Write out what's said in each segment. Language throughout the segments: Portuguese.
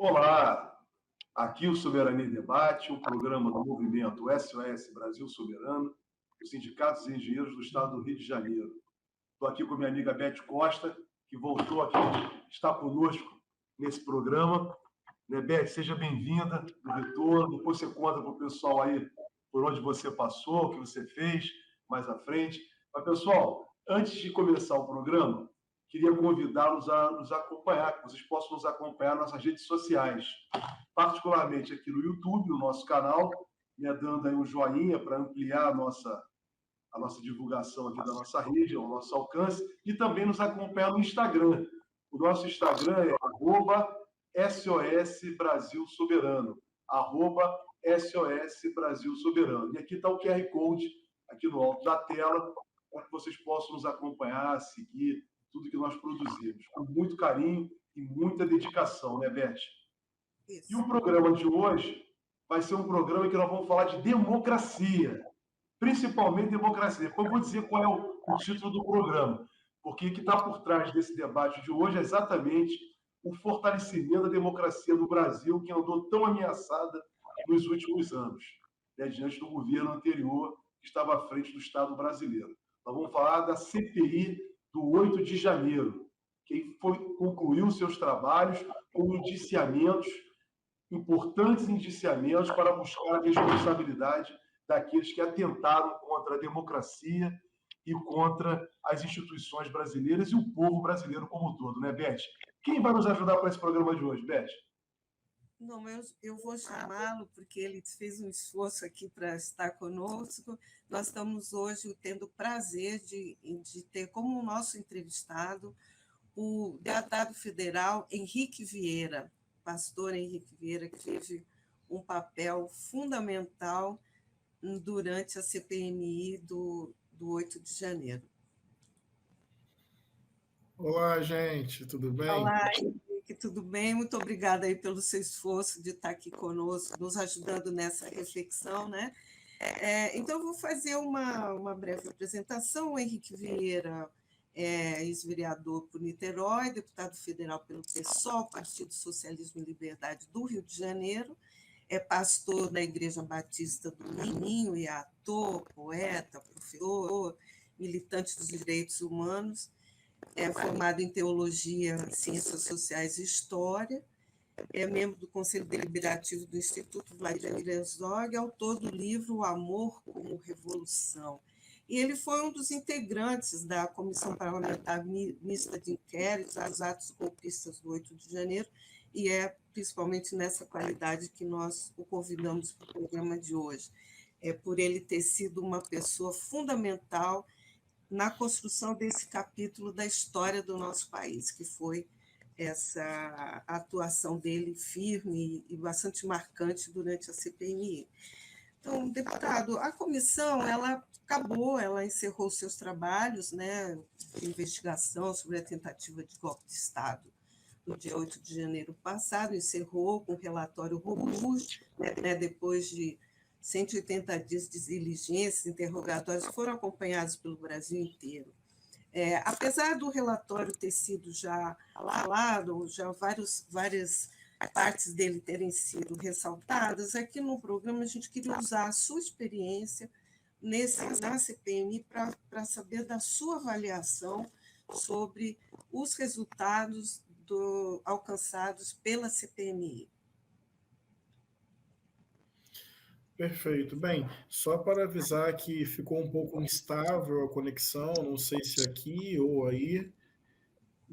Olá, aqui o Soberania em Debate, o programa do movimento SOS Brasil Soberano, dos sindicatos e engenheiros do estado do Rio de Janeiro. Estou aqui com minha amiga Beth Costa, que voltou aqui, está conosco nesse programa. Né, Beth, seja bem-vinda no retorno. Depois você conta para o pessoal aí por onde você passou, o que você fez mais à frente. Mas, pessoal, antes de começar o programa, queria convidá-los a nos acompanhar, que vocês possam nos acompanhar nas nossas redes sociais, particularmente aqui no YouTube, no nosso canal, né, dando aí um joinha para ampliar a nossa divulgação aqui da nossa rede, ao nosso alcance, e também nos acompanhar no Instagram. O nosso Instagram é @SOS Brasil Soberano, @SOS Brasil Soberano. E aqui está o QR Code, aqui no alto da tela, para que vocês possam nos acompanhar, seguir tudo que nós produzimos, com muito carinho e muita dedicação, né, Beth? Isso. E o programa de hoje vai ser um programa que nós vamos falar de democracia, principalmente democracia. Depois eu vou dizer qual é o título do programa, porque o que está por trás desse debate de hoje é exatamente o fortalecimento da democracia no Brasil, que andou tão ameaçada nos últimos anos, né, diante do governo anterior que estava à frente do Estado brasileiro. Nós vamos falar da CPI do 8 de janeiro, que concluiu seus trabalhos com indiciamentos, importantes indiciamentos para buscar a responsabilidade daqueles que atentaram contra a democracia e contra as instituições brasileiras e o povo brasileiro como um todo, né, Beth? Quem vai nos ajudar para esse programa de hoje, Beth? Não, eu vou chamá-lo, porque ele fez um esforço aqui para estar conosco. Nós estamos hoje tendo o prazer de ter como nosso entrevistado o deputado federal Henrique Vieira, pastor Henrique Vieira, que teve um papel fundamental durante a CPMI do 8 de janeiro. Olá, gente, tudo bem? Olá, Henrique, tudo bem? Muito obrigada aí pelo seu esforço de estar aqui conosco, nos ajudando nessa reflexão, né? Então, eu vou fazer uma breve apresentação. O Henrique Vieira é ex-vereador por Niterói, deputado federal pelo PSOL, Partido Socialismo e Liberdade do Rio de Janeiro, é pastor da Igreja Batista do Meninho e ator, poeta, professor, militante dos direitos humanos, é formado em Teologia, Ciências Sociais e História, é membro do Conselho Deliberativo do Instituto Vladimir Herzog, autor do livro O Amor como Revolução. E ele foi um dos integrantes da Comissão Parlamentar Mista de Inquérito aos atos golpistas do 8 de janeiro, e é principalmente nessa qualidade que nós o convidamos para o programa de hoje. É por ele ter sido uma pessoa fundamental na construção desse capítulo da história do nosso país, que foi essa atuação dele firme e bastante marcante durante a CPMI. Então, deputado, a comissão, ela encerrou seus trabalhos, né, de investigação sobre a tentativa de golpe de Estado no dia 8 de janeiro passado, encerrou com um relatório robusto, né, depois de 180 dias de diligências, interrogatórios, foram acompanhados pelo Brasil inteiro. Apesar do relatório ter sido já falado, já várias partes dele terem sido ressaltadas, aqui no programa a gente queria usar a sua experiência na CPMI para saber da sua avaliação sobre os resultados alcançados pela CPMI. Perfeito. Bem, só para avisar que ficou um pouco instável a conexão, não sei se aqui ou aí,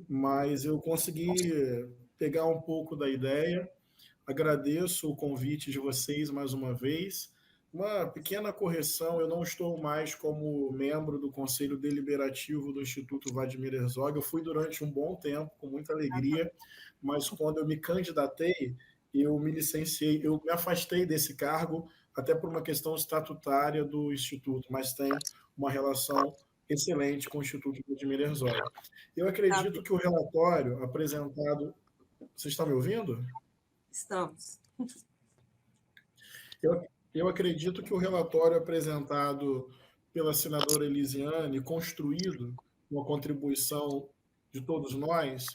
mas eu consegui pegar um pouco da ideia. Agradeço o convite de vocês mais uma vez. Uma pequena correção, eu não estou mais como membro do Conselho Deliberativo do Instituto Vladimir Herzog. Eu fui durante um bom tempo, com muita alegria, mas quando eu me candidatei, eu me licenciei, eu me afastei desse cargo, até por uma questão estatutária do Instituto, mas tem uma relação excelente com o Instituto Vladimir Herzog. Eu acredito que o relatório apresentado... Vocês estão me ouvindo? Estamos. Eu acredito que o relatório apresentado pela senadora Elisiane, construído com a contribuição de todos nós,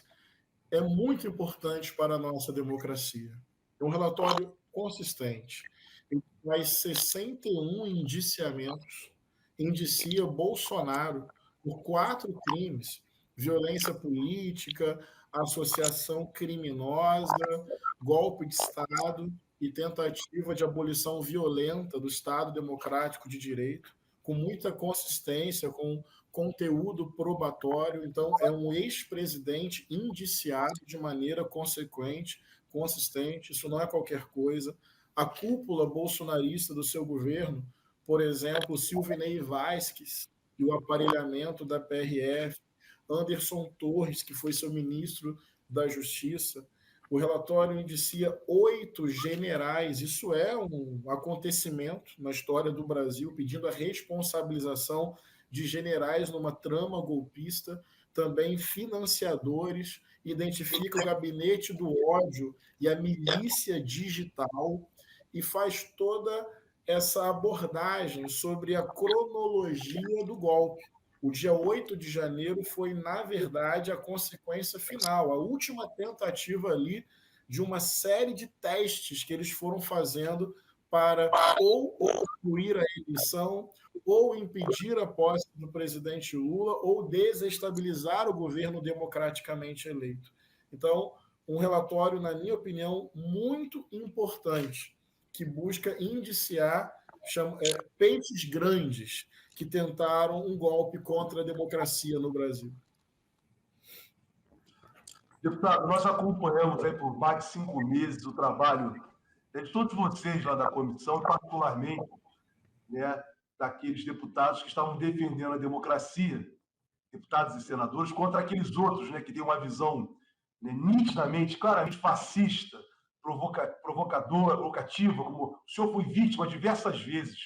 é muito importante para a nossa democracia. É um relatório consistente. Ele traz 61 indiciamentos, indicia Bolsonaro por 4 crimes: violência política, associação criminosa, golpe de Estado e tentativa de abolição violenta do Estado Democrático de Direito, com muita consistência, com conteúdo probatório. Então, é um ex-presidente indiciado de maneira consequente, consistente. Isso não é qualquer coisa. A cúpula bolsonarista do seu governo, por exemplo, Silvinei Vasquez e o aparelhamento da PRF, Anderson Torres, que foi seu ministro da Justiça. O relatório indicia 8 generais. Isso é um acontecimento na história do Brasil, pedindo a responsabilização de generais numa trama golpista, também financiadores, identifica o gabinete do ódio e a milícia digital e faz toda essa abordagem sobre a cronologia do golpe. O dia 8 de janeiro foi, na verdade, a consequência final, a última tentativa ali de uma série de testes que eles foram fazendo para ou obstruir a eleição, ou impedir a posse do presidente Lula, ou desestabilizar o governo democraticamente eleito. Então, um relatório, na minha opinião, muito importante, que busca indiciar peixes grandes que tentaram um golpe contra a democracia no Brasil. Deputado, nós acompanhamos aí por mais de 5 meses o trabalho de todos vocês lá da comissão, particularmente, né, daqueles deputados que estavam defendendo a democracia, deputados e senadores, contra aqueles outros, né, que têm uma visão, né, nitidamente, claramente fascista, provocadora, provocativa, como o senhor foi vítima diversas vezes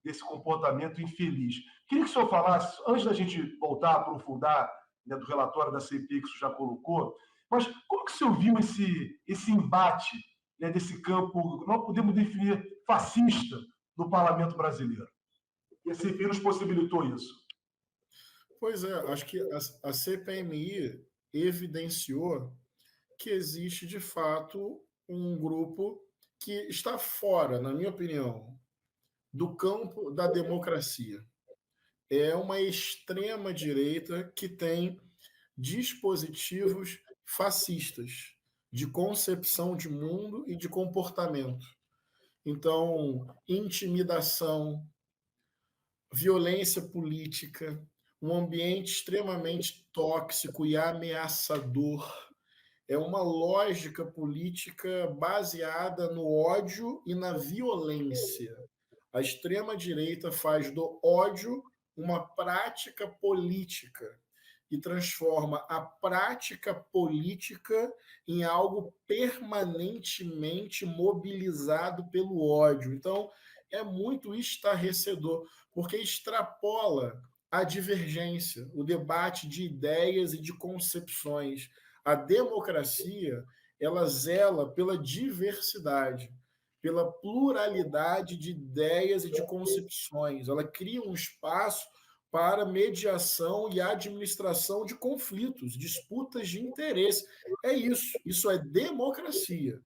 desse comportamento infeliz. Queria que o senhor falasse, antes da gente voltar a aprofundar, né, do relatório da CPI que o senhor já colocou, mas como que o senhor viu esse embate, né, desse campo, nós podemos definir fascista, no parlamento brasileiro? E a CPI nos possibilitou isso. Pois é, acho que a CPMI evidenciou que existe, de fato, um grupo que está fora, na minha opinião, do campo da democracia. É uma extrema-direita que tem dispositivos fascistas de concepção de mundo e de comportamento. Então, intimidação, violência política, um ambiente extremamente tóxico e ameaçador. É uma lógica política baseada no ódio e na violência. A extrema-direita faz do ódio uma prática política e transforma a prática política em algo permanentemente mobilizado pelo ódio. Então, é muito estarrecedor, porque extrapola a divergência, o debate de ideias e de concepções. A democracia, ela zela pela diversidade, pela pluralidade de ideias e de concepções. Ela cria um espaço para mediação e administração de conflitos, disputas de interesse. É isso. Isso é democracia.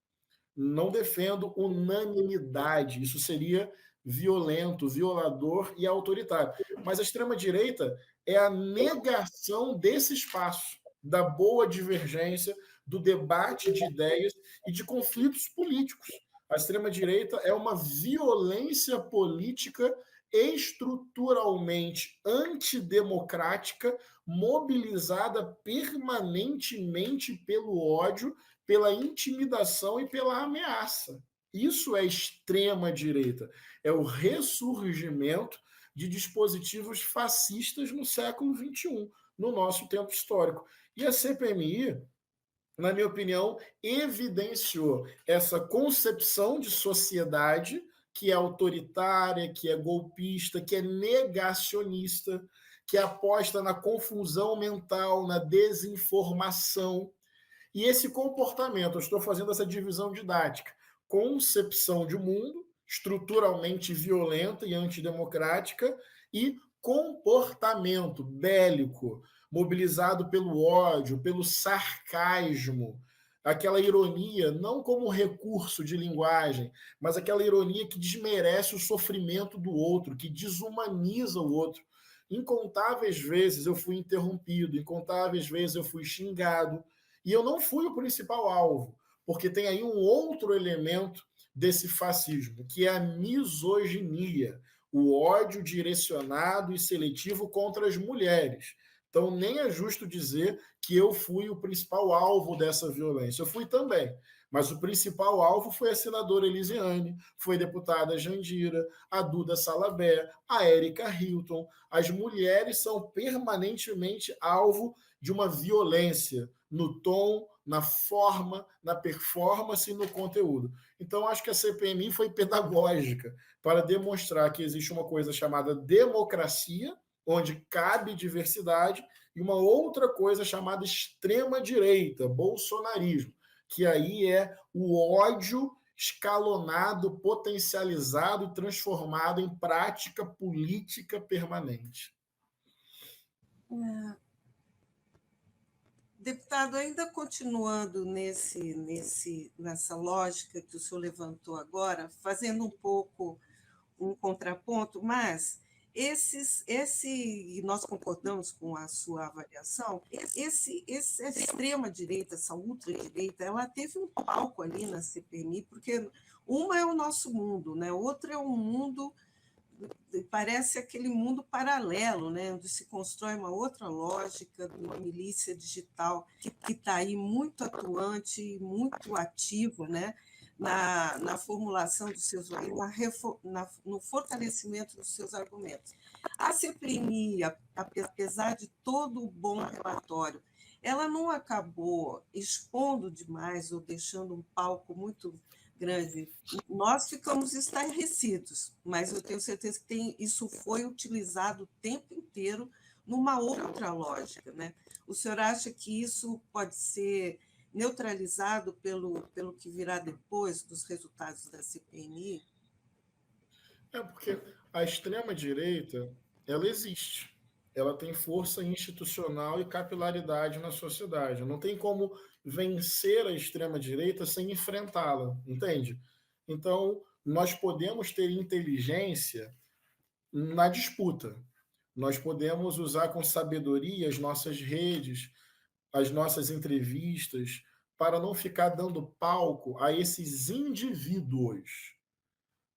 Não defendo unanimidade. Isso seria violento, violador e autoritário. Mas a extrema-direita é a negação desse espaço, da boa divergência, do debate de ideias e de conflitos políticos. A extrema-direita é uma violência política estruturalmente antidemocrática, mobilizada permanentemente pelo ódio, pela intimidação e pela ameaça. Isso é extrema-direita. É o ressurgimento de dispositivos fascistas no século XXI, no nosso tempo histórico. E a CPMI, na minha opinião, evidenciou essa concepção de sociedade que é autoritária, que é golpista, que é negacionista, que aposta na confusão mental, na desinformação. E esse comportamento, eu estou fazendo essa divisão didática, concepção de mundo, estruturalmente violenta e antidemocrática, e comportamento bélico, mobilizado pelo ódio, pelo sarcasmo, aquela ironia, não como recurso de linguagem, mas aquela ironia que desmerece o sofrimento do outro, que desumaniza o outro. Incontáveis vezes eu fui interrompido, incontáveis vezes eu fui xingado, e eu não fui o principal alvo, porque tem aí um outro elemento desse fascismo, que é a misoginia, o ódio direcionado e seletivo contra as mulheres. Então, nem é justo dizer que eu fui o principal alvo dessa violência. Eu fui também, mas o principal alvo foi a senadora Elisiane, foi a deputada Jandira, a Duda Salabé, a Érica Hilton. As mulheres são permanentemente alvo de uma violência no tom, na forma, na performance e no conteúdo. Então, acho que a CPMI foi pedagógica para demonstrar que existe uma coisa chamada democracia, onde cabe diversidade, e uma outra coisa chamada extrema-direita, bolsonarismo, que aí é o ódio escalonado, potencializado e transformado em prática política permanente. Deputado, ainda continuando nessa lógica que o senhor levantou agora, fazendo um pouco um contraponto, mas nós concordamos com a sua avaliação, essa extrema-direita, essa ultradireita, ela teve um palco ali na CPMI, porque uma é o nosso mundo, né? Outra é um mundo, parece aquele mundo paralelo, né? Onde se constrói uma outra lógica de uma milícia digital que está aí muito atuante, muito ativa, né? Na formulação dos seus, no fortalecimento dos seus argumentos. A CPMI, apesar de todo o bom relatório, ela não acabou expondo demais ou deixando um palco muito grande. Nós ficamos estarrecidos, mas eu tenho certeza que isso foi utilizado o tempo inteiro numa outra lógica, né? O senhor acha que isso pode ser neutralizado pelo que virá depois dos resultados da CPMI? É porque a extrema-direita, ela existe. Ela tem força institucional e capilaridade na sociedade. Não tem como vencer a extrema-direita sem enfrentá-la, entende? Então, nós podemos ter inteligência na disputa. Nós podemos usar com sabedoria as nossas redes, as nossas entrevistas, para não ficar dando palco a esses indivíduos,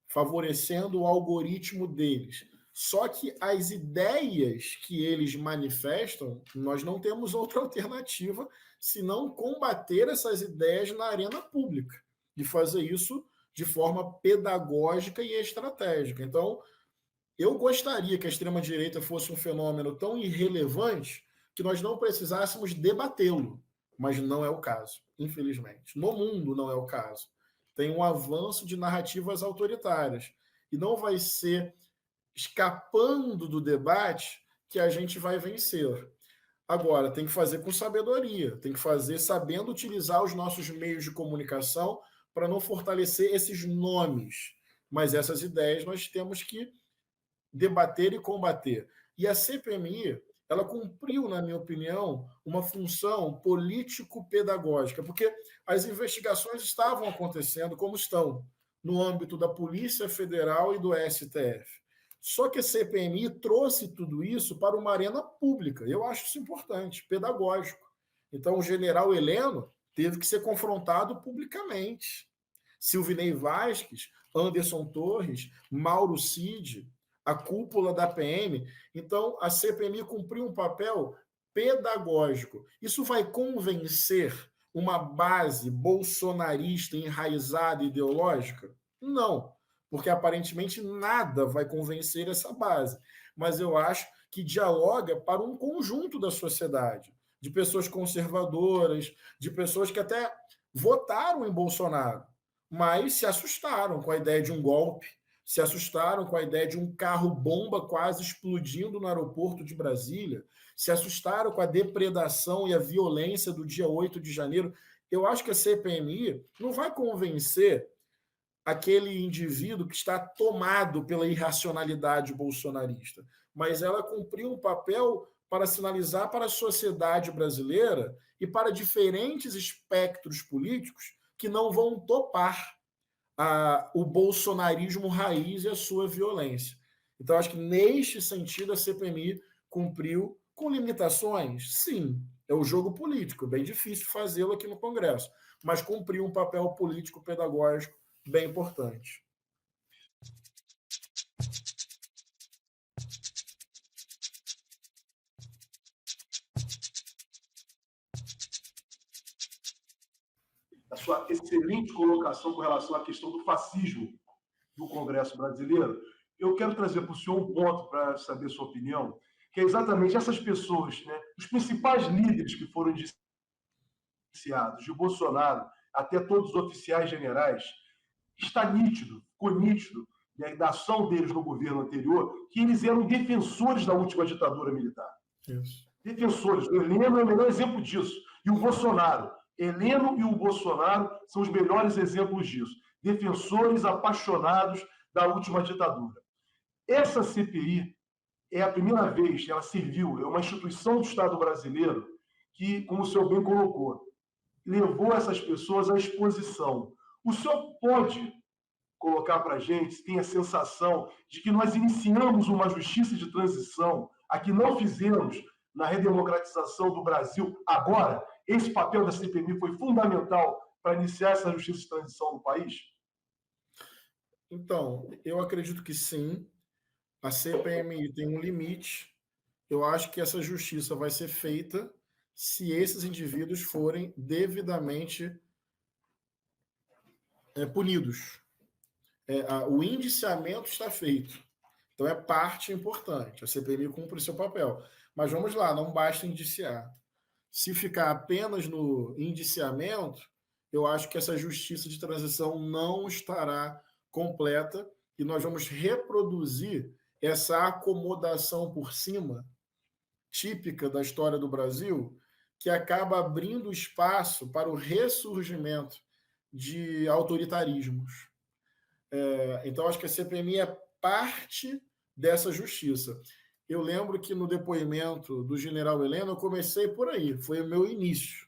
favorecendo o algoritmo deles. Só que as ideias que eles manifestam, nós não temos outra alternativa senão combater essas ideias na arena pública e fazer isso de forma pedagógica e estratégica. Então, eu gostaria que a extrema-direita fosse um fenômeno tão irrelevante que nós não precisássemos debatê-lo, mas não é o caso, infelizmente. No mundo não é o caso. Tem um avanço de narrativas autoritárias e não vai ser escapando do debate que a gente vai vencer. Agora, tem que fazer com sabedoria, tem que fazer sabendo utilizar os nossos meios de comunicação para não fortalecer esses nomes, mas essas ideias nós temos que debater e combater. E a CPMI, ela cumpriu, na minha opinião, uma função político-pedagógica, porque as investigações estavam acontecendo como estão, no âmbito da Polícia Federal e do STF. Só que a CPMI trouxe tudo isso para uma arena pública. Eu acho isso importante, pedagógico. Então, o general Heleno teve que ser confrontado publicamente. Silvinei Vasquez, Anderson Torres, Mauro Cid, a cúpula da PM. Então, a CPMI cumpriu um papel pedagógico. Isso vai convencer uma base bolsonarista enraizada ideológica? Não, porque aparentemente nada vai convencer essa base. Mas eu acho que dialoga para um conjunto da sociedade, de pessoas conservadoras, de pessoas que até votaram em Bolsonaro, mas se assustaram com a ideia de um golpe, se assustaram com a ideia de um carro-bomba quase explodindo no aeroporto de Brasília, se assustaram com a depredação e a violência do dia 8 de janeiro. Eu acho que a CPMI não vai convencer aquele indivíduo que está tomado pela irracionalidade bolsonarista, mas ela cumpriu um papel para sinalizar para a sociedade brasileira e para diferentes espectros políticos que não vão topar o bolsonarismo raiz e a sua violência. Então, acho que neste sentido a CPMI cumpriu com limitações. Sim, é o jogo político, é bem difícil fazê-lo aqui no Congresso, mas cumpriu um papel político-pedagógico bem importante. A sua excelente colocação com relação à questão do fascismo do Congresso brasileiro, eu quero trazer para o senhor um ponto para saber a sua opinião, que é exatamente essas pessoas, né, os principais líderes que foram indiciados, de Bolsonaro até todos os oficiais generais, está nítido, ficou nítido, né, da ação deles no governo anterior, que eles eram defensores da última ditadura militar. Isso. Defensores. O Heleno é o melhor exemplo disso. E o Bolsonaro. Heleno e o Bolsonaro são os melhores exemplos disso. Defensores apaixonados da última ditadura. Essa CPI é a primeira vez que ela serviu, é uma instituição do Estado brasileiro que, como o senhor bem colocou, levou essas pessoas à exposição. O senhor pode colocar para a gente se tem a sensação de que nós iniciamos uma justiça de transição, a que não fizemos na redemocratização do Brasil agora? Esse papel da CPMI foi fundamental para iniciar essa justiça de transição no país? Então, eu acredito que sim. A CPMI tem um limite. Eu acho que essa justiça vai ser feita se esses indivíduos forem devidamente punidos. O indiciamento está feito. Então, é parte importante. A CPMI cumpre o seu papel. Mas vamos lá, não basta indiciar. Se ficar apenas no indiciamento, eu acho que essa justiça de transição não estará completa e nós vamos reproduzir essa acomodação por cima, típica da história do Brasil, que acaba abrindo espaço para o ressurgimento de autoritarismos. Então, acho que a CPMI é parte dessa justiça. Eu lembro que no depoimento do general Heleno, eu comecei por aí, foi o meu início.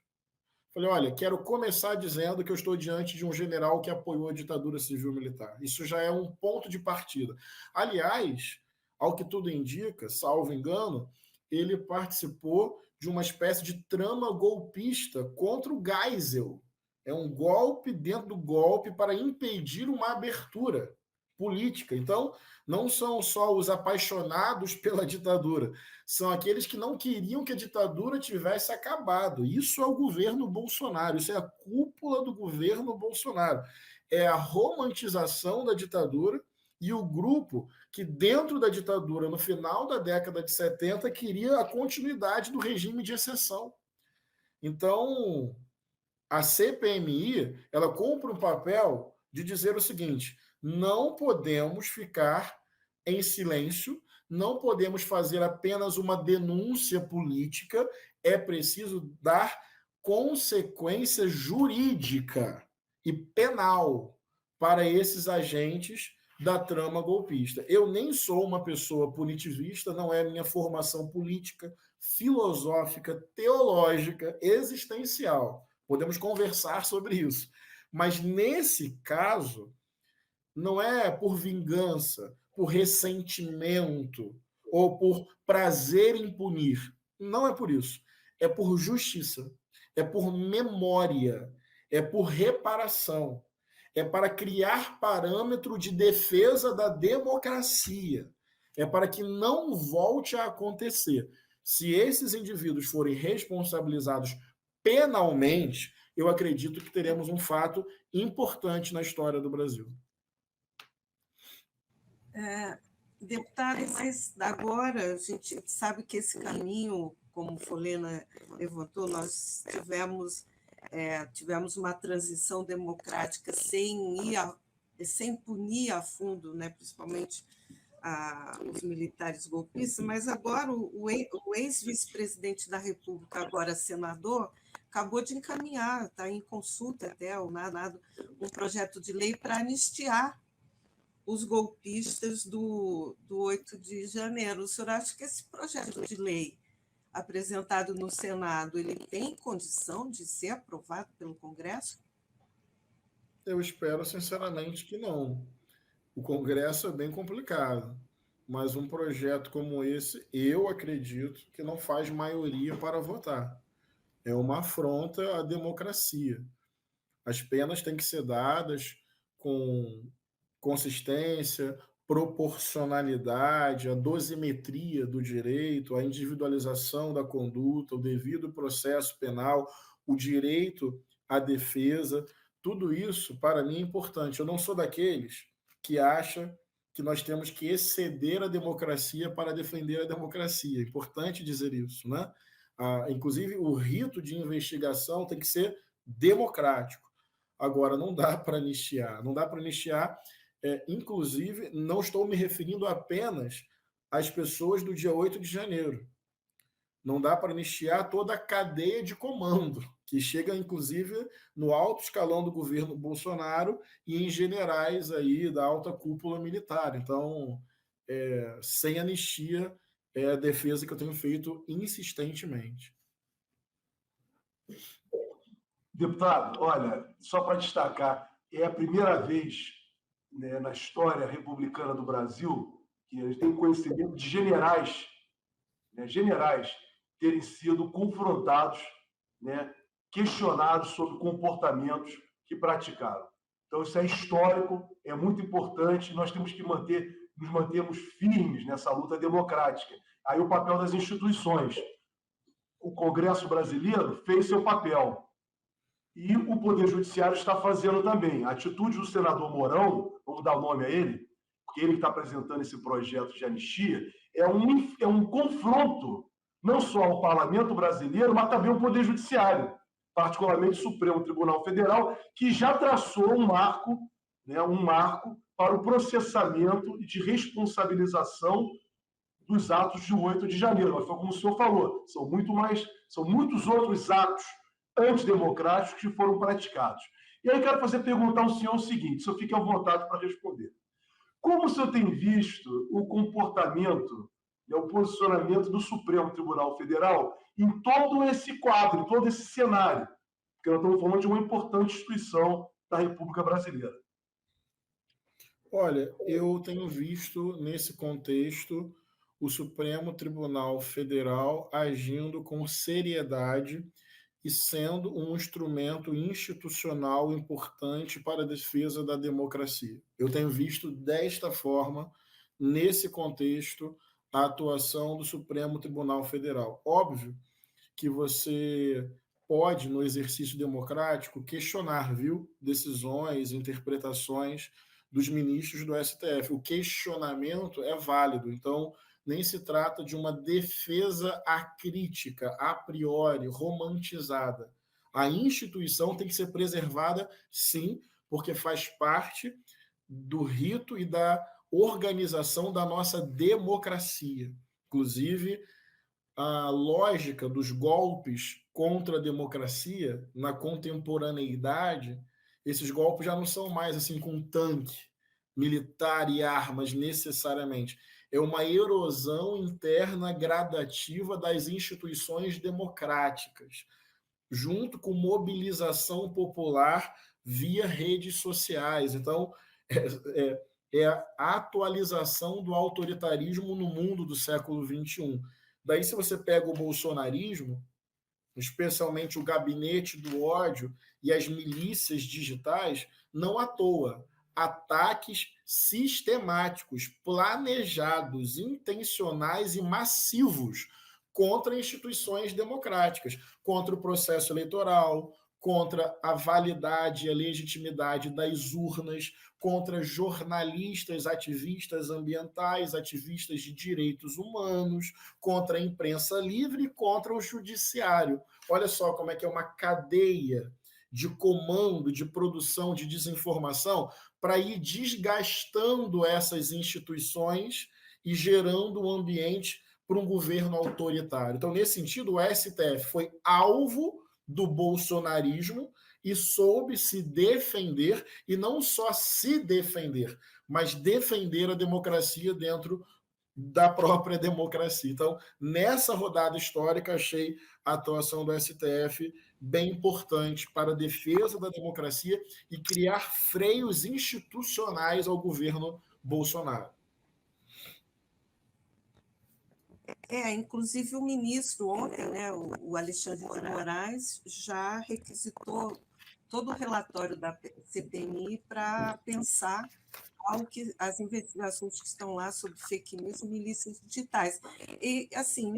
Falei, olha, quero começar dizendo que eu estou diante de um general que apoiou a ditadura civil-militar. Isso já é um ponto de partida. Aliás, ao que tudo indica, salvo engano, ele participou de uma espécie de trama golpista contra o Geisel. É um golpe dentro do golpe para impedir uma abertura política. Então, não são só os apaixonados pela ditadura, são aqueles que não queriam que a ditadura tivesse acabado. Isso é o governo Bolsonaro, isso é a cúpula do governo Bolsonaro. É a romantização da ditadura e o grupo que, dentro da ditadura, no final da década de 70, queria a continuidade do regime de exceção. Então, a CPMI, ela cumpre um papel de dizer o seguinte: não podemos ficar em silêncio, não podemos fazer apenas uma denúncia política, é preciso dar consequência jurídica e penal para esses agentes da trama golpista. Eu nem sou uma pessoa punitivista, não é minha formação política, filosófica, teológica, existencial. Podemos conversar sobre isso. Mas nesse caso, não é por vingança, por ressentimento ou por prazer em punir. Não é por isso. É por justiça, é por memória, é por reparação, é para criar parâmetro de defesa da democracia, é para que não volte a acontecer. Se esses indivíduos forem responsabilizados penalmente, eu acredito que teremos um fato importante na história do Brasil. Deputado, mas agora a gente sabe que esse caminho, como Folena levantou, nós tivemos uma transição democrática sem punir a fundo, né, principalmente os militares golpistas, mas agora o ex-vice-presidente da República, agora senador, acabou de encaminhar, está em consulta até o Senado, um projeto de lei para anistiar os golpistas do 8 de janeiro. O senhor acha que esse projeto de lei apresentado no Senado, ele tem condição de ser aprovado pelo Congresso? Eu espero, sinceramente, que não. O Congresso é bem complicado, mas um projeto como esse, eu acredito que não faz maioria para votar. É uma afronta à democracia. As penas têm que ser dadas com consistência, proporcionalidade, a dosimetria do direito, a individualização da conduta, o devido processo penal, o direito à defesa. Tudo isso, para mim, é importante. Eu não sou daqueles que acham que nós temos que exceder a democracia para defender a democracia. É importante dizer isso, né? Inclusive, o rito de investigação tem que ser democrático. Agora, não dá para anistiar. Não dá para anistiar. Inclusive, não estou me referindo apenas às pessoas do dia 8 de janeiro. Não dá para anistiar toda a cadeia de comando, que chega, inclusive, no alto escalão do governo Bolsonaro e em generais aí da alta cúpula militar. Então, sem anistia, é a defesa que eu tenho feito insistentemente. Deputado, olha, só para destacar, é a primeira vez, né, na história republicana do Brasil que a gente tem conhecimento de generais, né, generais terem sido confrontados, né, questionados sobre comportamentos que praticaram. Então, isso é histórico, é muito importante, nós temos que nos mantermos firmes nessa luta democrática. Aí o papel das instituições. O Congresso brasileiro fez seu papel, e o Poder Judiciário está fazendo também. A atitude do senador Mourão, vamos dar o nome a ele, porque ele que está apresentando esse projeto de anistia, é um confronto não só ao Parlamento brasileiro, mas também ao Poder Judiciário, particularmente o Supremo Tribunal Federal, que já traçou um marco, né, para o processamento e de responsabilização dos atos de 8 de janeiro. Mas foi como o senhor falou, são muitos outros atos antidemocráticos que foram praticados. E aí quero perguntar ao senhor o seguinte, o senhor fique à vontade para responder. Como o senhor tem visto o comportamento, o posicionamento do Supremo Tribunal Federal em todo esse quadro, em todo esse cenário? Porque nós estamos falando de uma importante instituição da República Brasileira. Olha, eu tenho visto, nesse contexto, o Supremo Tribunal Federal agindo com seriedade e sendo um instrumento institucional importante para a defesa da democracia. Eu tenho visto desta forma, nesse contexto, a atuação do Supremo Tribunal Federal. Óbvio que você pode, no exercício democrático, questionar, decisões, interpretações dos ministros do STF. O questionamento é válido, então nem se trata de uma defesa acrítica, a priori, romantizada. A instituição tem que ser preservada, sim, porque faz parte do rito e da organização da nossa democracia. Inclusive, a lógica dos golpes contra a democracia, na contemporaneidade, esses golpes já não são mais assim com tanque militar e armas necessariamente. É uma erosão interna gradativa das instituições democráticas, junto com mobilização popular via redes sociais. Então, é a atualização do autoritarismo no mundo do século XXI. Daí, se você pega o bolsonarismo, especialmente o gabinete do ódio e as milícias digitais, não à toa. Ataques sistemáticos, planejados, intencionais e massivos contra instituições democráticas, contra o processo eleitoral, contra a validade e a legitimidade das urnas, contra jornalistas, ativistas ambientais, ativistas de direitos humanos, contra a imprensa livre e contra o judiciário. Olha só como é que é uma cadeia de comando, de produção de desinformação para ir desgastando essas instituições e gerando um ambiente para um governo autoritário. Então, nesse sentido, o STF foi alvo do bolsonarismo e soube se defender, e não só se defender, mas defender a democracia dentro da própria democracia. Então, nessa rodada histórica, achei a atuação do STF bem importante para a defesa da democracia e criar freios institucionais ao governo Bolsonaro. Inclusive o ministro ontem, né, o Alexandre de Moraes, já requisitou todo o relatório da CPMI para pensar as investigações que estão lá sobre fake news e milícias digitais. E, assim,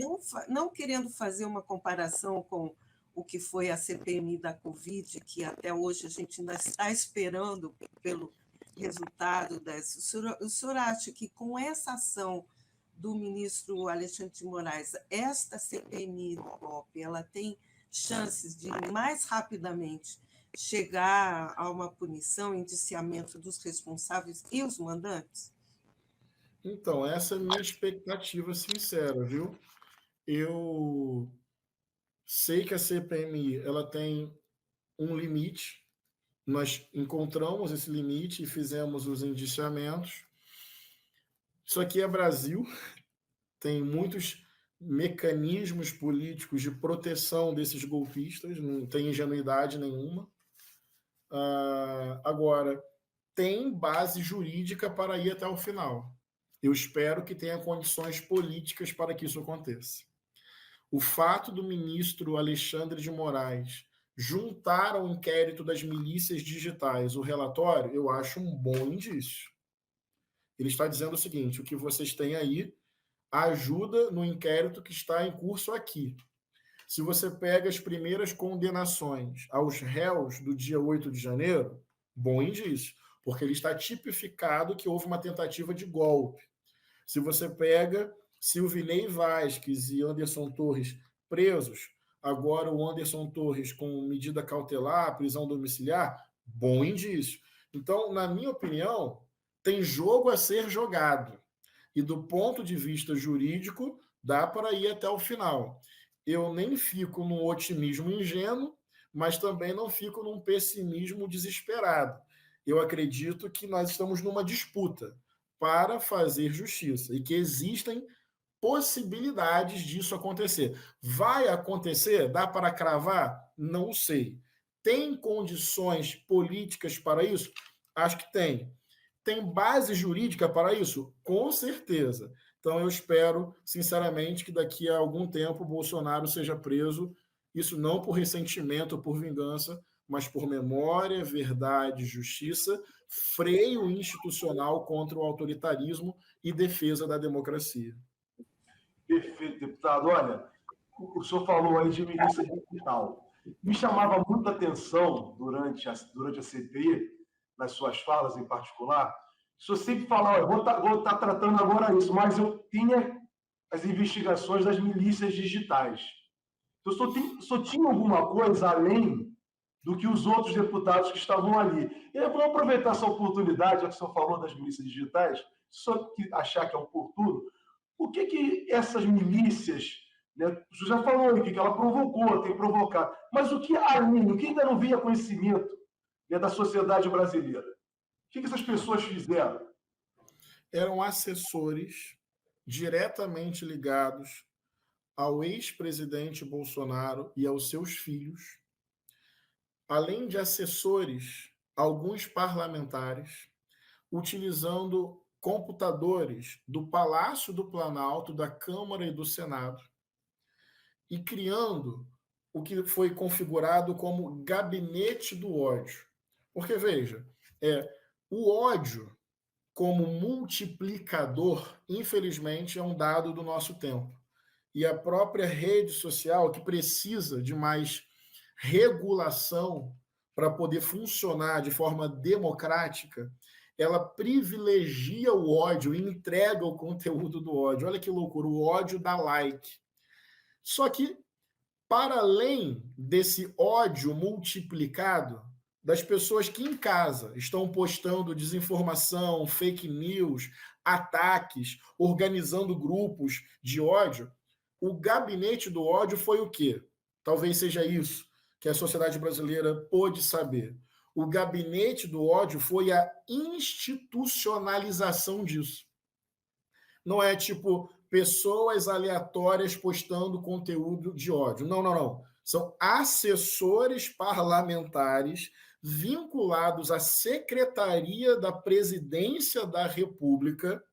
não querendo fazer uma comparação com o que foi a CPMI da Covid, que até hoje a gente ainda está esperando pelo resultado dessa. O senhor acha que com essa ação do ministro Alexandre de Moraes, esta CPMI do golpe, ela tem chances de mais rapidamente chegar a uma punição, indiciamento dos responsáveis e os mandantes? Então, essa é a minha expectativa sincera, viu? Eu sei que a CPMI ela tem um limite, nós encontramos esse limite e fizemos os indiciamentos. Isso aqui é Brasil, tem muitos mecanismos políticos de proteção desses golpistas, não tem ingenuidade nenhuma. Agora, tem base jurídica para ir até o final. Eu espero que tenha condições políticas para que isso aconteça. O fato do ministro Alexandre de Moraes juntar ao inquérito das milícias digitais o relatório, eu acho um bom indício. Ele está dizendo o seguinte: o que vocês têm aí ajuda no inquérito que está em curso aqui. Se você pega as primeiras condenações aos réus do dia 8 de janeiro, bom indício, porque ele está tipificado que houve uma tentativa de golpe. Se você pega Silvinei Vasquez e Anderson Torres presos, agora o Anderson Torres com medida cautelar, prisão domiciliar, bom indício. Então, na minha opinião, tem jogo a ser jogado. E do ponto de vista jurídico, dá para ir até o final. Eu nem fico num otimismo ingênuo, mas também não fico num pessimismo desesperado. Eu acredito que nós estamos numa disputa para fazer justiça e que existem possibilidades disso acontecer. Vai acontecer? Dá para cravar? Não sei. Tem condições políticas para isso? Acho que tem. Tem base jurídica para isso? Com certeza. Então, eu espero, sinceramente, que daqui a algum tempo o Bolsonaro seja preso, isso não por ressentimento ou por vingança, mas por memória, verdade, justiça, freio institucional contra o autoritarismo e defesa da democracia. Perfeito, deputado. Olha, o senhor falou aí de milícia digital. Me chamava muita atenção durante a CPI, nas suas falas em particular, o senhor sempre fala, eu vou estar tratando agora isso, mas eu tinha as investigações das milícias digitais. Então, o senhor tinha alguma coisa além do que os outros deputados que estavam ali. E eu vou aproveitar essa oportunidade, já que o senhor falou das milícias digitais, se o senhor achar que é oportuno, o que essas milícias, né, o senhor já falou aqui que ela provocou, tem provocado, mas o que além, o que ainda não vinha conhecimento, né, da sociedade brasileira? O que essas pessoas fizeram? Eram assessores diretamente ligados ao ex-presidente Bolsonaro e aos seus filhos, além de assessores, alguns parlamentares, utilizando computadores do Palácio do Planalto, da Câmara e do Senado, e criando o que foi configurado como gabinete do ódio. Porque, veja, o ódio como multiplicador, infelizmente, é um dado do nosso tempo. E a própria rede social, que precisa de mais regulação para poder funcionar de forma democrática, ela privilegia o ódio e entrega o conteúdo do ódio. Olha que loucura, o ódio dá like. Só que, para além desse ódio multiplicado, das pessoas que em casa estão postando desinformação, fake news, ataques, organizando grupos de ódio, o gabinete do ódio foi o quê? Talvez seja isso que a sociedade brasileira pôde saber. O gabinete do ódio foi a institucionalização disso. não é tipo pessoas aleatórias postando conteúdo de ódio. Não, não, não. São assessores parlamentares vinculados à Secretaria da Presidência da República,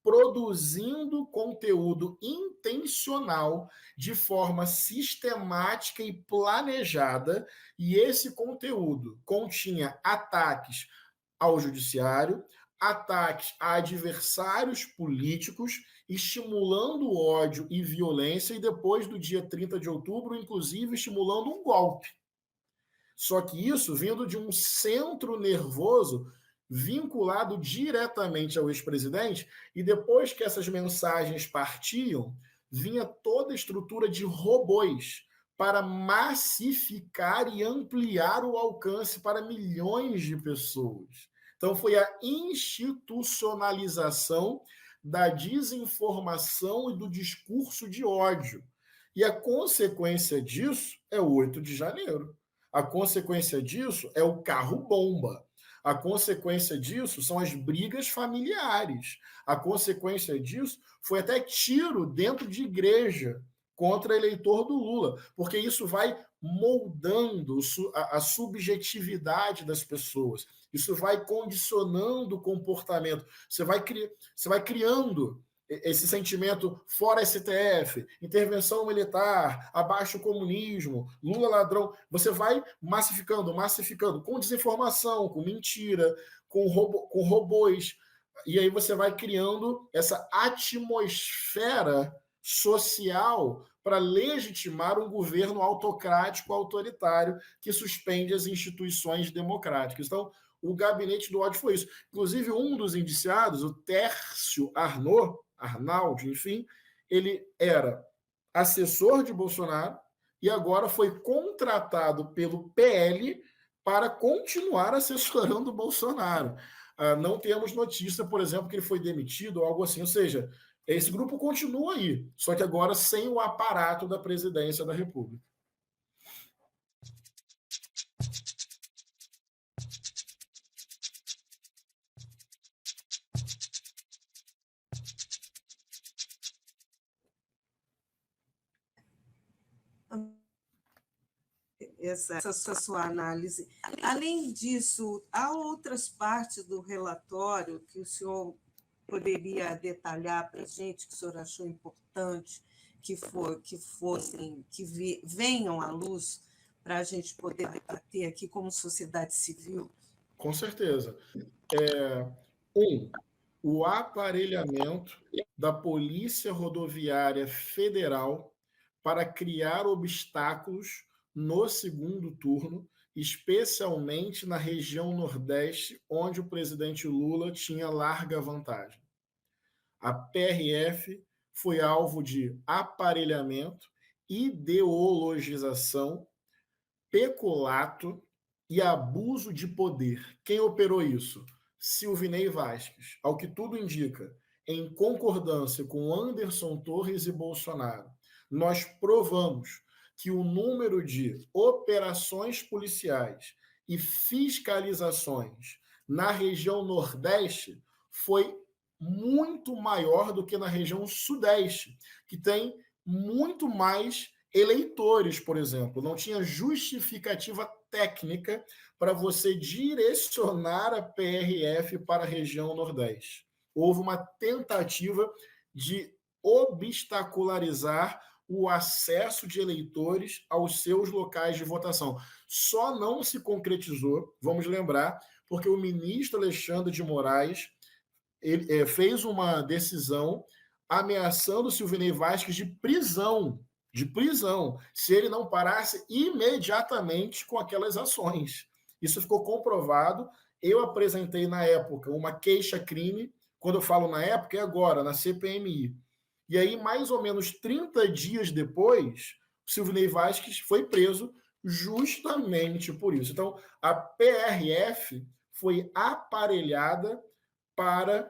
produzindo conteúdo intencional de forma sistemática e planejada, e esse conteúdo continha ataques ao judiciário, ataques a adversários políticos, estimulando ódio e violência, e depois do dia 30 de outubro, inclusive estimulando um golpe. Só que isso vindo de um centro nervoso vinculado diretamente ao ex-presidente, e depois que essas mensagens partiam, vinha toda a estrutura de robôs para massificar e ampliar o alcance para milhões de pessoas. Então foi a institucionalização da desinformação e do discurso de ódio. E a consequência disso é o 8 de janeiro. A consequência disso é o carro-bomba. A consequência disso são as brigas familiares. A consequência disso foi até tiro dentro de igreja contra eleitor do Lula, porque isso vai moldando a subjetividade das pessoas, isso vai condicionando o comportamento, você vai criando esse sentimento fora STF, intervenção militar, abaixo o comunismo, Lula ladrão, você vai massificando, com desinformação, com mentira, com robôs, e aí você vai criando essa atmosfera social para legitimar um governo autocrático, autoritário, que suspende as instituições democráticas. Então, o gabinete do ódio foi isso. Inclusive, um dos indiciados, o Tércio Arnaldo, enfim, ele era assessor de Bolsonaro e agora foi contratado pelo PL para continuar assessorando o Bolsonaro. Não temos notícia, por exemplo, que ele foi demitido ou algo assim. Ou seja, esse grupo continua aí, só que agora sem o aparato da presidência da República. Essa sua análise. Além disso, há outras partes do relatório que o senhor poderia detalhar para a gente, que o senhor achou importante, que venham à luz para a gente poder debater aqui como sociedade civil? Com certeza. O aparelhamento da Polícia Rodoviária Federal para criar obstáculos no segundo turno, especialmente na região Nordeste, onde o presidente Lula tinha larga vantagem. A PRF foi alvo de aparelhamento, ideologização, peculato e abuso de poder. Quem operou isso? Silvinei Vasquez, ao que tudo indica, em concordância com Anderson Torres e Bolsonaro. Nós provamos que o número de operações policiais e fiscalizações na região Nordeste foi muito maior do que na região Sudeste, que tem muito mais eleitores, por exemplo. Não tinha justificativa técnica para você direcionar a PRF para a região Nordeste. Houve uma tentativa de obstacularizar o acesso de eleitores aos seus locais de votação. Só não se concretizou, vamos lembrar, porque o ministro Alexandre de Moraes fez uma decisão ameaçando Silvinei Vasquez de prisão, se ele não parasse imediatamente com aquelas ações. Isso ficou comprovado. Eu apresentei na época uma queixa-crime, quando eu falo na época, é agora, na CPMI. E aí, mais ou menos 30 dias depois, o Silvinei Vasquez foi preso justamente por isso. Então, a PRF foi aparelhada para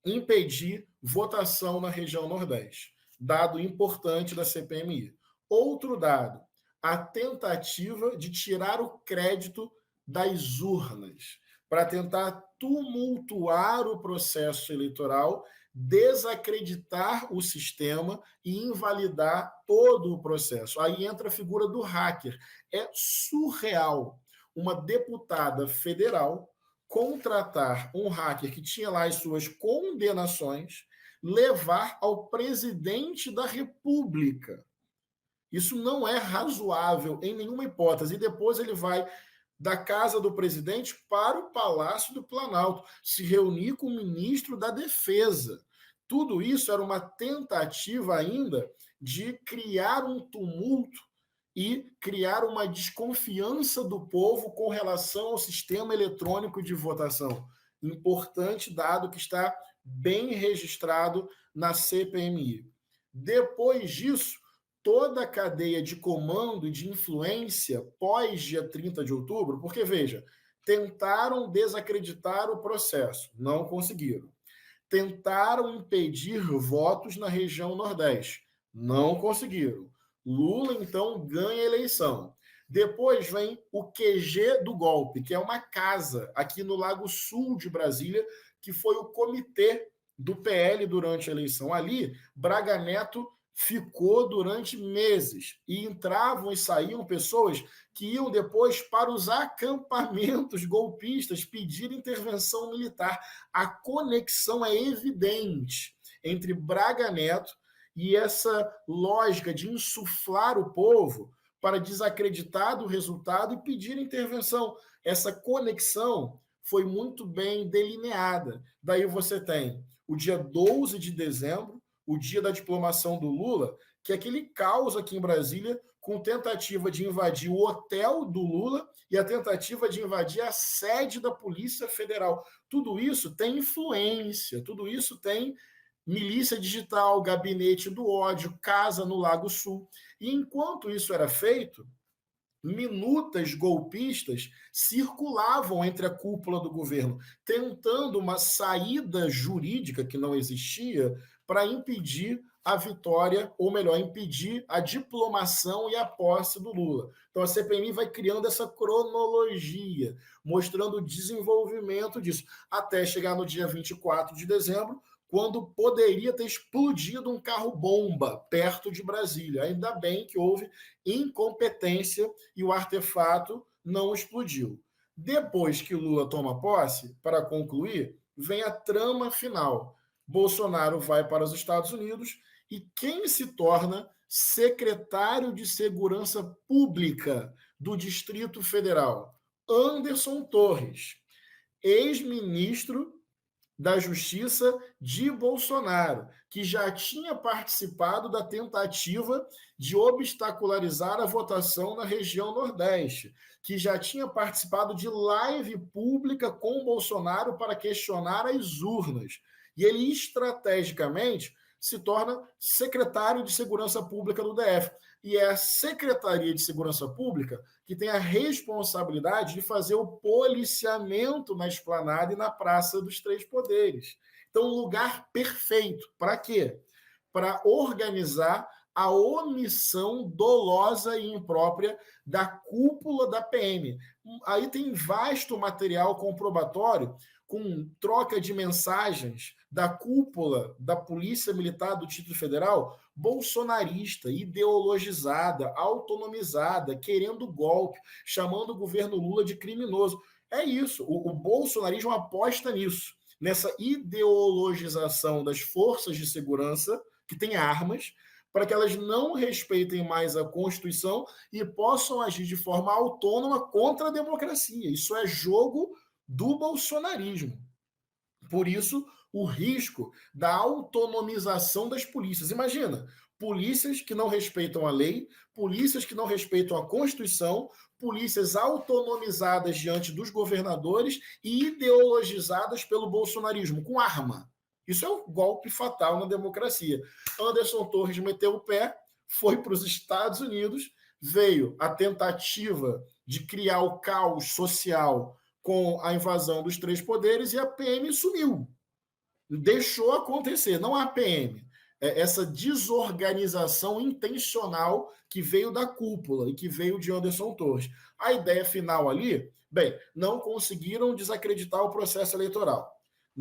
impedir votação na região Nordeste. Dado importante da CPMI. Outro dado, a tentativa de tirar o crédito das urnas para tentar tumultuar o processo eleitoral, desacreditar o sistema e invalidar todo o processo. Aí entra a figura do hacker. É surreal uma deputada federal contratar um hacker que tinha lá as suas condenações, levar ao presidente da República. Isso não é razoável em nenhuma hipótese. E depois ele vai da casa do presidente para o Palácio do Planalto, se reunir com o ministro da Defesa. Tudo isso era uma tentativa ainda de criar um tumulto e criar uma desconfiança do povo com relação ao sistema eletrônico de votação. Importante dado que está bem registrado na CPMI. Depois disso, toda a cadeia de comando e de influência pós dia 30 de outubro, porque, veja, tentaram desacreditar o processo, não conseguiram. Tentaram impedir votos na região Nordeste, não conseguiram. Lula, então, ganha a eleição. Depois vem o QG do golpe, que é uma casa aqui no Lago Sul de Brasília, que foi o comitê do PL durante a eleição. Ali, Braga Neto ficou durante meses e entravam e saíam pessoas que iam depois para os acampamentos golpistas pedir intervenção militar. A conexão é evidente entre Braga Neto e essa lógica de insuflar o povo para desacreditar do resultado e pedir intervenção. Essa conexão foi muito bem delineada. Daí você tem o dia 12 de dezembro, o dia da diplomação do Lula, que é aquele caos aqui em Brasília, com tentativa de invadir o hotel do Lula e a tentativa de invadir a sede da Polícia Federal. Tudo isso tem influência, tudo isso tem milícia digital, gabinete do ódio, casa no Lago Sul. E enquanto isso era feito, minutas golpistas circulavam entre a cúpula do governo, tentando uma saída jurídica que não existia para impedir a vitória, ou melhor, impedir a diplomação e a posse do Lula. Então a CPMI vai criando essa cronologia, mostrando o desenvolvimento disso, até chegar no dia 24 de dezembro, quando poderia ter explodido um carro-bomba perto de Brasília. Ainda bem que houve incompetência e o artefato não explodiu. Depois que Lula toma posse, para concluir, vem a trama final. Bolsonaro vai para os Estados Unidos e quem se torna secretário de Segurança Pública do Distrito Federal? Anderson Torres, ex-ministro da Justiça de Bolsonaro, que já tinha participado da tentativa de obstacularizar a votação na região Nordeste, que já tinha participado de live pública com Bolsonaro para questionar as urnas. E ele, estrategicamente, se torna secretário de Segurança Pública do DF. E é a Secretaria de Segurança Pública que tem a responsabilidade de fazer o policiamento na Esplanada e na Praça dos Três Poderes. Então, um lugar perfeito. Para quê? Para organizar a omissão dolosa e imprópria da cúpula da PM. Aí tem vasto material comprobatório com troca de mensagens da cúpula da Polícia Militar do Distrito Federal, bolsonarista, ideologizada, autonomizada, querendo golpe, chamando o governo Lula de criminoso. É isso, o bolsonarismo aposta nisso, nessa ideologização das forças de segurança, que têm armas, para que elas não respeitem mais a Constituição e possam agir de forma autônoma contra a democracia. Isso é jogo do bolsonarismo. Por isso, o risco da autonomização das polícias. Imagina, polícias que não respeitam a lei, polícias que não respeitam a Constituição, polícias autonomizadas diante dos governadores e ideologizadas pelo bolsonarismo, com arma. Isso é um golpe fatal na democracia. Anderson Torres meteu o pé, foi para os Estados Unidos, veio a tentativa de criar o caos social com a invasão dos três poderes e a PM sumiu. Deixou acontecer, não a PM. Essa desorganização intencional que veio da cúpula e que veio de Anderson Torres. A ideia final ali, bem, não conseguiram desacreditar o processo eleitoral.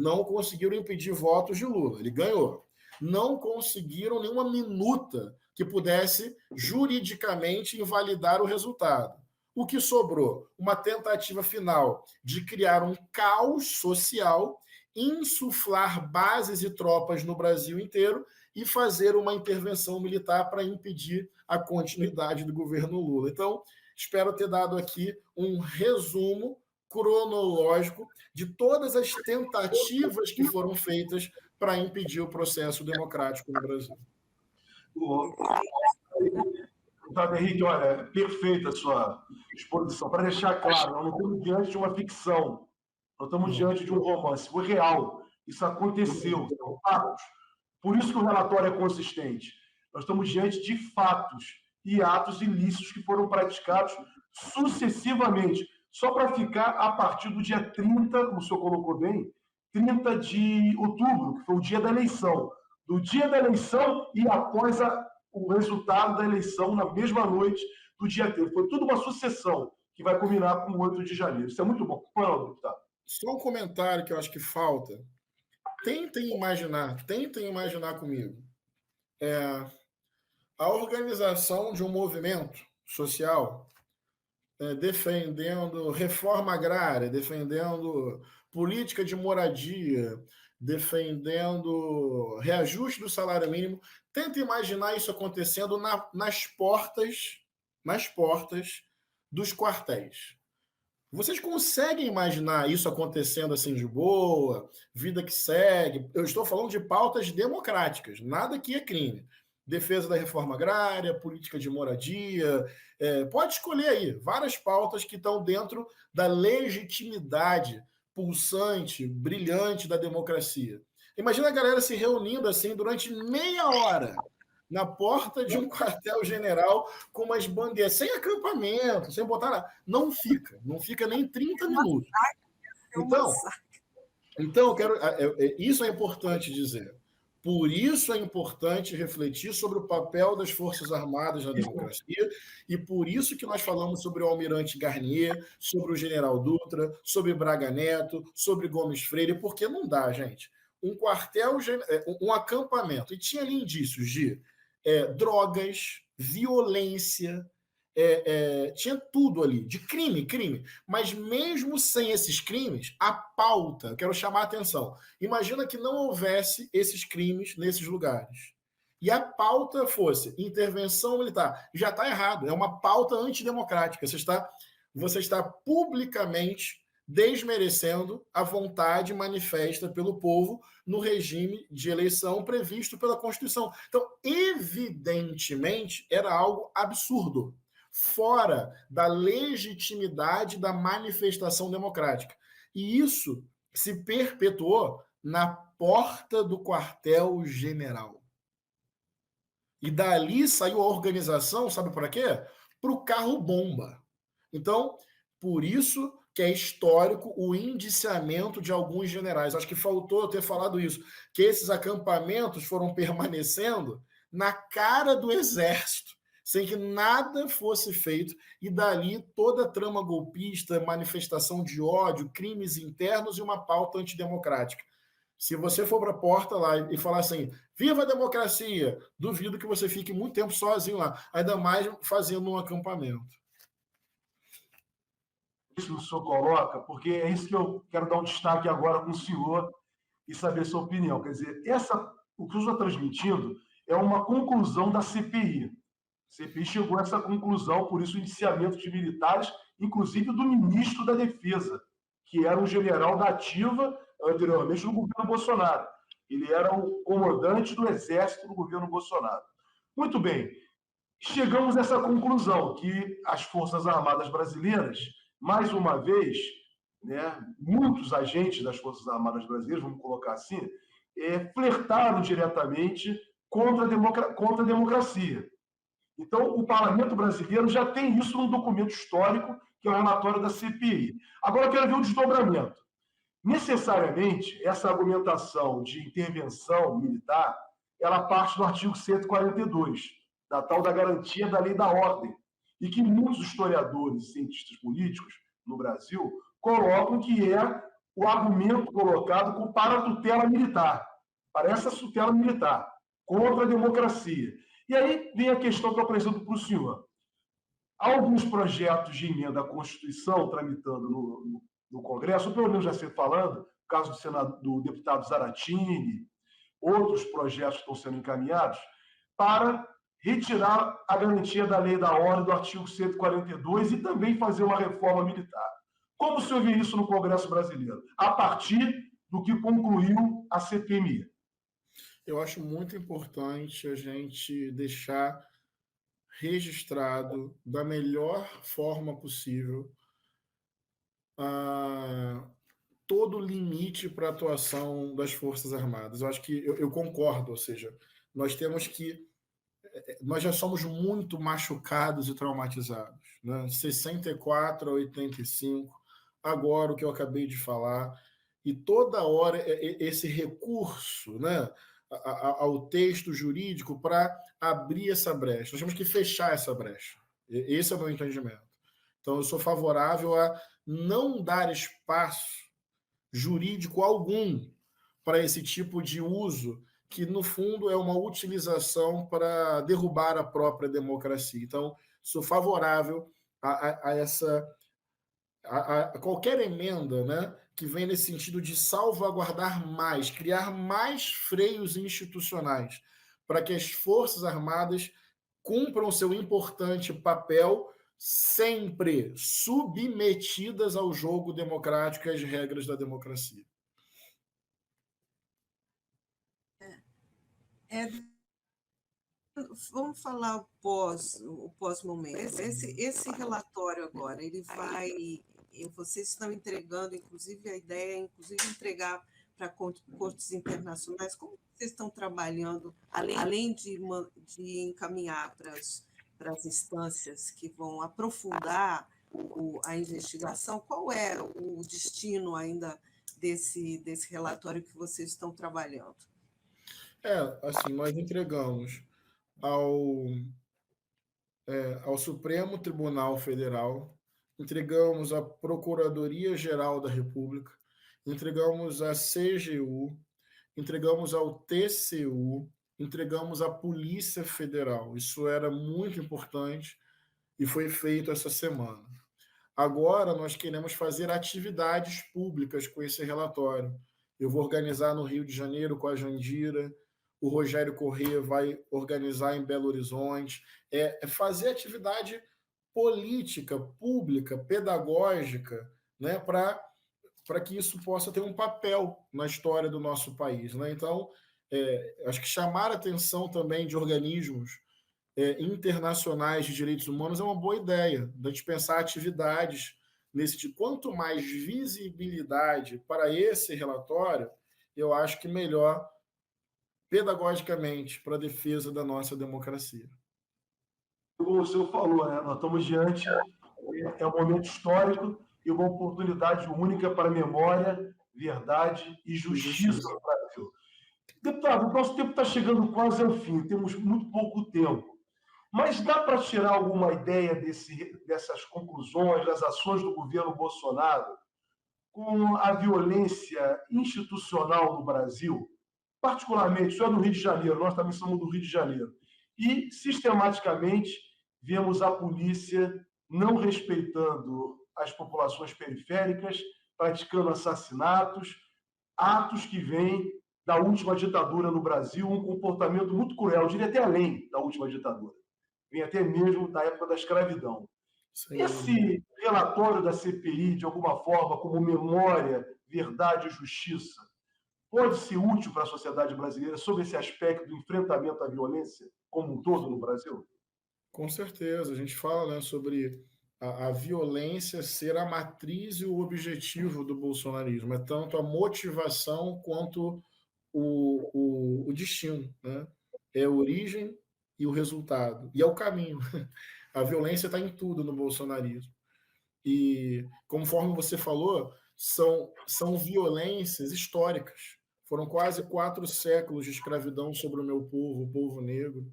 não conseguiram impedir votos de Lula. Ele ganhou. Não conseguiram nenhuma minuta que pudesse juridicamente invalidar o resultado. O que sobrou? Uma tentativa final de criar um caos social, insuflar bases e tropas no Brasil inteiro e fazer uma intervenção militar para impedir a continuidade do governo Lula. Então, espero ter dado aqui um resumo cronológico de todas as tentativas que foram feitas para impedir o processo democrático no Brasil. Deputado Henrique, olha, é perfeita a sua exposição. Para deixar claro, nós não estamos diante de uma ficção, nós estamos diante de um romance, foi real, isso aconteceu, são fatos. Por isso que o relatório é consistente. Nós estamos diante de fatos e atos ilícitos que foram praticados sucessivamente. Só para ficar a partir do dia 30, como o senhor colocou bem, 30 de outubro, que foi o dia da eleição. Do dia da eleição e após o resultado da eleição, na mesma noite do dia 30. Foi tudo uma sucessão que vai culminar com o 8 de janeiro. Isso é muito bom. Fala, deputado. Só um comentário que eu acho que falta. Tentem imaginar comigo. A organização de um movimento social defendendo reforma agrária, defendendo política de moradia, defendendo reajuste do salário mínimo. Tenta imaginar isso acontecendo nas portas dos quartéis. Vocês conseguem imaginar isso acontecendo assim de boa, vida que segue? Eu estou falando de pautas democráticas, nada que é crime. Defesa da reforma agrária, política de moradia, pode escolher aí várias pautas que estão dentro da legitimidade pulsante, brilhante da democracia. Imagina a galera se reunindo assim durante meia hora na porta de um quartel-general com umas bandeiras, sem acampamento, sem botar nada. Não fica nem 30 minutos. Então isso é importante dizer. Por isso é importante refletir sobre o papel das Forças Armadas na democracia e por isso que nós falamos sobre o Almirante Garnier, sobre o General Dutra, sobre Braga Neto, sobre Gomes Freire, porque não dá, gente. Um acampamento, e tinha ali indícios de drogas, violência, tinha tudo ali, de crime, mas mesmo sem esses crimes, a pauta, quero chamar a atenção, imagina que não houvesse esses crimes nesses lugares, e a pauta fosse intervenção militar, já está errado, é uma pauta antidemocrática, você está publicamente desmerecendo a vontade manifesta pelo povo no regime de eleição previsto pela Constituição. Então, evidentemente, era algo absurdo, fora da legitimidade da manifestação democrática. E isso se perpetuou na porta do quartel-general. E dali saiu a organização, sabe para quê? Para o carro-bomba. Então, por isso que é histórico o indiciamento de alguns generais. Acho que faltou eu ter falado isso, que esses acampamentos foram permanecendo na cara do exército, sem que nada fosse feito, e dali toda a trama golpista, manifestação de ódio, crimes internos e uma pauta antidemocrática. Se você for para a porta lá e falar assim, viva a democracia, duvido que você fique muito tempo sozinho lá, ainda mais fazendo um acampamento. Isso que o senhor coloca, porque é isso que eu quero dar um destaque agora com o senhor e saber a sua opinião. Quer dizer, o que o senhor está transmitindo é uma conclusão da CPI. A CPI chegou a essa conclusão, por isso o indiciamento de militares, inclusive do ministro da Defesa, que era um general da ativa anteriormente do governo Bolsonaro. Ele era o comandante do Exército do governo Bolsonaro. Muito bem, chegamos a essa conclusão, que as Forças Armadas brasileiras, mais uma vez, né, muitos agentes das Forças Armadas brasileiras, vamos colocar assim, flertaram diretamente contra a democracia. Então, o parlamento brasileiro já tem isso num documento histórico, que é o relatório da CPI. Agora, eu quero ver o desdobramento. Necessariamente, essa argumentação de intervenção militar, ela parte do artigo 142, da tal da garantia da lei da ordem, e que muitos historiadores e cientistas políticos no Brasil colocam que é o argumento colocado para a tutela militar, para essa tutela militar, contra a democracia. E aí vem a questão que eu apresento para o senhor. Há alguns projetos de emenda à Constituição tramitando no Congresso, pelo menos já sei falando, o caso do deputado Zaratini, outros projetos estão sendo encaminhados para retirar a garantia da lei da ordem do artigo 142 e também fazer uma reforma militar. Como o senhor vê isso no Congresso brasileiro, a partir do que concluiu a CPMI? Eu acho muito importante a gente deixar registrado da melhor forma possível todo o limite para a atuação das Forças Armadas. Eu acho que eu concordo, ou seja, nós já somos muito machucados e traumatizados, né? 64 a 85, agora o que eu acabei de falar, e toda hora esse recurso, né, ao texto jurídico para abrir essa brecha. Nós temos que fechar essa brecha. Esse é o meu entendimento. Então, eu sou favorável a não dar espaço jurídico algum para esse tipo de uso, que, no fundo, é uma utilização para derrubar a própria democracia. Então, sou favorável a qualquer emenda, né, que vem nesse sentido de salvaguardar mais, criar mais freios institucionais para que as Forças Armadas cumpram seu importante papel, sempre submetidas ao jogo democrático e às regras da democracia. Vamos falar o pós-momento. Esse relatório agora, ele vai... Vocês estão entregando, inclusive, a ideia é inclusive entregar para cortes internacionais. Como vocês estão trabalhando, além de encaminhar para as instâncias que vão aprofundar a investigação, qual é o destino ainda desse relatório que vocês estão trabalhando? Assim, nós entregamos ao Supremo Tribunal Federal, entregamos à Procuradoria-Geral da República, entregamos à CGU, entregamos ao TCU, entregamos à Polícia Federal. Isso era muito importante e foi feito essa semana. Agora nós queremos fazer atividades públicas com esse relatório. Eu vou organizar no Rio de Janeiro com a Jandira, o Rogério Corrêa vai organizar em Belo Horizonte, fazer atividade política, pública, pedagógica, né, para que isso possa ter um papel na história do nosso país, né? Então, acho que chamar a atenção também de organismos internacionais de direitos humanos é uma boa ideia, da gente pensar atividades nesse tipo. Quanto mais visibilidade para esse relatório, eu acho que melhor pedagogicamente para a defesa da nossa democracia. Como o senhor falou, né? Nós estamos diante, é um momento histórico e uma oportunidade única para memória, verdade e justiça no Brasil. Deputado, o nosso tempo está chegando quase ao fim, temos muito pouco tempo. Mas dá para tirar alguma ideia dessas conclusões, das ações do governo Bolsonaro com a violência institucional no Brasil? Particularmente, isso é no Rio de Janeiro, nós também somos do Rio de Janeiro. E, sistematicamente, vemos a polícia não respeitando as populações periféricas, praticando assassinatos, atos que vêm da última ditadura no Brasil, um comportamento muito cruel, eu diria até além da última ditadura. Vem até mesmo da época da escravidão. Sim. Esse relatório da CPI, de alguma forma, como memória, verdade e justiça, pode ser útil para a sociedade brasileira sobre esse aspecto do enfrentamento à violência como um todo no Brasil? Com certeza. A gente fala, né, sobre a violência ser a matriz e o objetivo do bolsonarismo. É tanto a motivação quanto o destino, né? É a origem e o resultado. E é o caminho. A violência está em tudo no bolsonarismo. E, conforme você falou, são violências históricas. Foram quase 4 séculos de escravidão sobre o meu povo, o povo negro.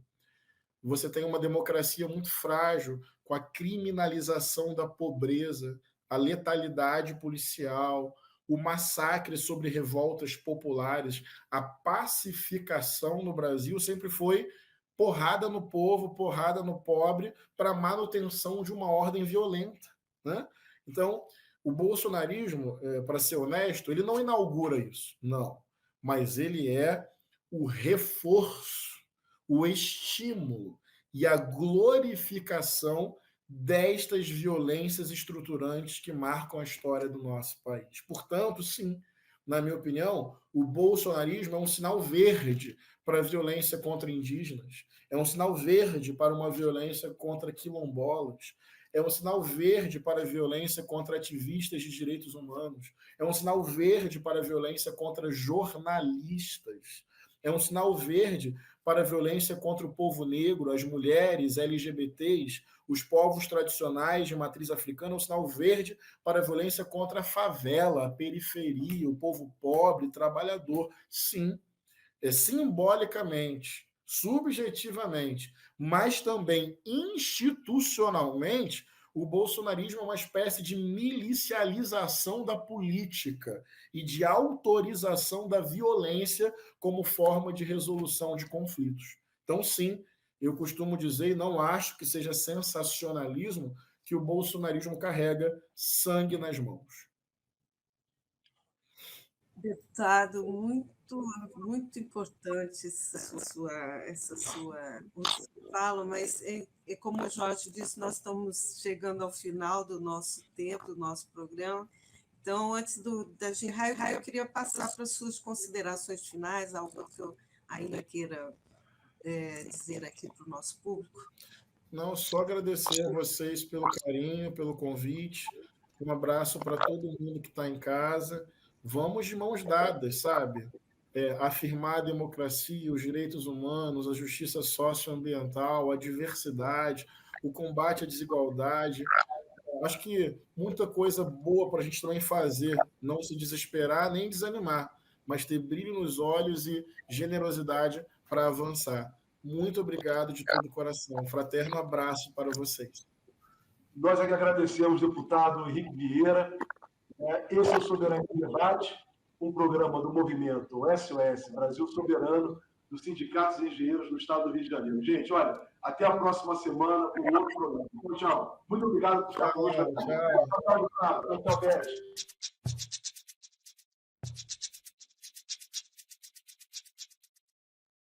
Você tem uma democracia muito frágil, com a criminalização da pobreza, a letalidade policial, o massacre sobre revoltas populares, a pacificação no Brasil sempre foi porrada no povo, porrada no pobre, para manutenção de uma ordem violenta, né? Então, o bolsonarismo, para ser honesto, ele não inaugura isso, não. Mas ele é o reforço, o estímulo e a glorificação destas violências estruturantes que marcam a história do nosso país. Portanto, sim, na minha opinião, o bolsonarismo é um sinal verde para a violência contra indígenas, é um sinal verde para uma violência contra quilombolas, é um sinal verde para a violência contra ativistas de direitos humanos, é um sinal verde para a violência contra jornalistas, é um sinal verde para a violência contra o povo negro, as mulheres, LGBTs, os povos tradicionais de matriz africana, é um sinal verde para a violência contra a favela, a periferia, o povo pobre, trabalhador. Sim, simbolicamente, subjetivamente, mas também institucionalmente, o bolsonarismo é uma espécie de milicialização da política e de autorização da violência como forma de resolução de conflitos. Então, sim, eu costumo dizer, e não acho que seja sensacionalismo, que o bolsonarismo carrega sangue nas mãos. Deputado, muito importante essa sua fala, mas como o Jorge disse, nós estamos chegando ao final do nosso tempo, do nosso programa. Então, antes da gente encerrar, eu queria passar para as suas considerações finais, algo que eu ainda queira dizer aqui para o nosso público. Não, só agradecer a vocês pelo carinho, pelo convite. Um abraço para todo mundo que está em casa. Vamos de mãos dadas, sabe? Afirmar a democracia, os direitos humanos, a justiça socioambiental, a diversidade, o combate à desigualdade. Acho que muita coisa boa para a gente também fazer, não se desesperar nem desanimar, mas ter brilho nos olhos e generosidade para avançar. Muito obrigado de todo o coração. Um fraterno abraço para vocês. Nós é que agradecemos, deputado Henrique Vieira. Esse é o Soberania em Debate, um programa do movimento SOS Brasil Soberano, dos sindicatos e engenheiros do estado do Rio de Janeiro. Gente, olha, até a próxima semana com outro programa. Tchau. Muito obrigado por estar conosco. Tchau. Tchau, Beth.